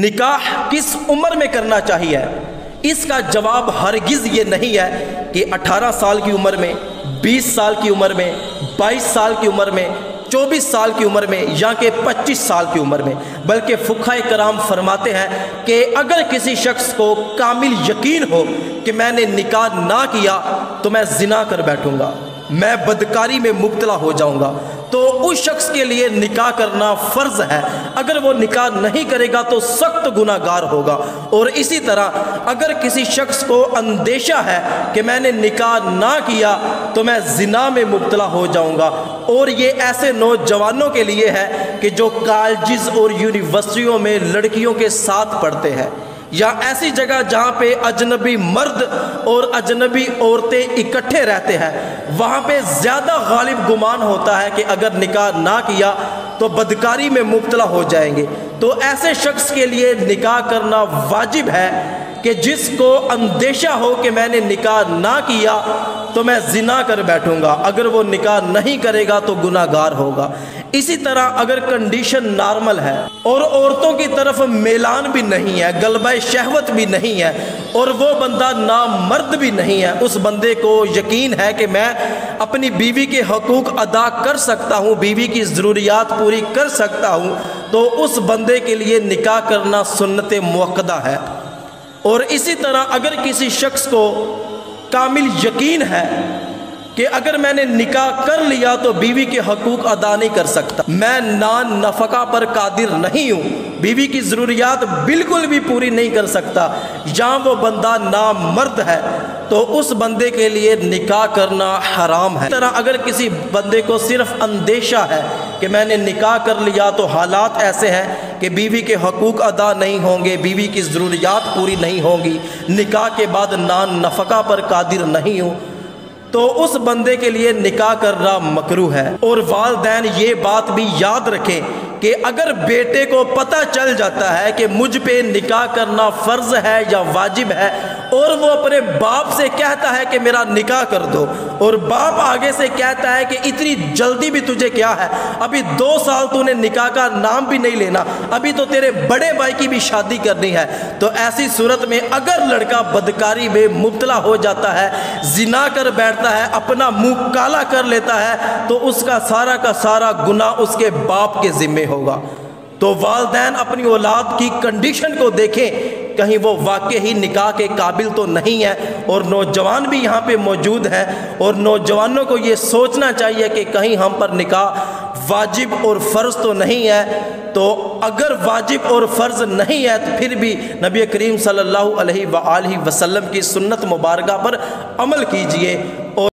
نکاح کس عمر میں کرنا چاہیے؟ اس کا جواب ہرگز یہ نہیں ہے کہ 18 سال کی عمر میں، 20 سال کی عمر میں، 22 سال کی عمر میں، 24 سال کی عمر میں یا کہ 25 سال کی عمر میں، بلکہ فقہائے کرام فرماتے ہیں کہ اگر کسی شخص کو کامل یقین ہو کہ میں نے نکاح نہ کیا تو میں زنا کر بیٹھوں گا، میں بدکاری میں مبتلا ہو جاؤں گا، تو اس شخص کے لیے نکاح کرنا فرض ہے۔ اگر وہ نکاح نہیں کرے گا تو سخت گناہ گار ہوگا۔ اور اسی طرح اگر کسی شخص کو اندیشہ ہے کہ میں نے نکاح نہ کیا تو میں زنا میں مبتلا ہو جاؤں گا، اور یہ ایسے نوجوانوں کے لیے ہے کہ جو کالجز اور یونیورسٹیوں میں لڑکیوں کے ساتھ پڑھتے ہیں، یا ایسی جگہ جہاں پہ اجنبی مرد اور اجنبی عورتیں اکٹھے رہتے ہیں، وہاں پہ زیادہ غالب گمان ہوتا ہے کہ اگر نکاح نہ کیا تو بدکاری میں مبتلا ہو جائیں گے۔ تو ایسے شخص کے لیے نکاح کرنا واجب ہے کہ جس کو اندیشہ ہو کہ میں نے نکاح نہ کیا تو میں زنا کر بیٹھوں گا، اگر وہ نکاح نہیں کرے گا تو گناہ گار ہوگا۔ اسی طرح اگر کنڈیشن نارمل ہے اور عورتوں کی طرف میلان بھی نہیں ہے، غلبہ شہوت بھی نہیں ہے، اور وہ بندہ نامرد بھی نہیں ہے، اس بندے کو یقین ہے کہ میں اپنی بیوی کے حقوق ادا کر سکتا ہوں، بیوی کی ضروریات پوری کر سکتا ہوں، تو اس بندے کے لیے نکاح کرنا سنت مؤکدہ ہے۔ اور اسی طرح اگر کسی شخص کو کامل یقین ہے کہ اگر میں نے نکاح کر لیا تو بیوی کے حقوق ادا نہیں کر سکتا، میں نان نفقہ پر قادر نہیں ہوں، بیوی کی ضروریات بالکل بھی پوری نہیں کر سکتا، یا وہ بندہ نامرد ہے، تو اس بندے کے لیے نکاح کرنا حرام ہے۔ اس طرح اگر کسی بندے کو صرف اندیشہ ہے کہ میں نے نکاح کر لیا تو حالات ایسے ہیں کہ بیوی کے حقوق ادا نہیں ہوں گے، بیوی کی ضروریات پوری نہیں ہوں گی، نکاح کے بعد نان نفقہ پر قادر نہیں ہوں، تو اس بندے کے لیے نکاح کرنا مکروہ ہے۔ اور والدین یہ بات بھی یاد رکھیں کہ اگر بیٹے کو پتہ چل جاتا ہے کہ مجھ پہ نکاح کرنا فرض ہے یا واجب ہے، اور وہ اپنے باپ سے کہتا ہے کہ میرا نکاح کر دو، اور باپ آگے سے کہتا ہے کہ اتنی جلدی بھی تجھے کیا ہے، ابھی 2 سال تو نے نکاح کا نام بھی نہیں لینا، ابھی تو تیرے بڑے بھائی کی بھی شادی کرنی ہے، تو ایسی صورت میں اگر لڑکا بدکاری میں مبتلا ہو جاتا ہے، زنا کر بیٹھتا ہے، اپنا منہ کالا کر لیتا ہے، تو اس کا سارا گناہ اس کے باپ کے ذمہ ہوگا۔ تو والدین اپنی اولاد کی کنڈیشن کو دیکھیں، کہیں وہ واقعی نکاح کے قابل تو نہیں ہے، اور نوجوان بھی یہاں پہ موجود ہیں، اور نوجوانوں کو یہ سوچنا چاہیے کہ کہیں ہم پر نکاح واجب اور فرض تو نہیں ہے۔ تو اگر واجب اور فرض نہیں ہے تو پھر بھی نبی کریم صلی اللہ علیہ وآلہ وسلم کی سنت مبارکہ پر عمل کیجئے،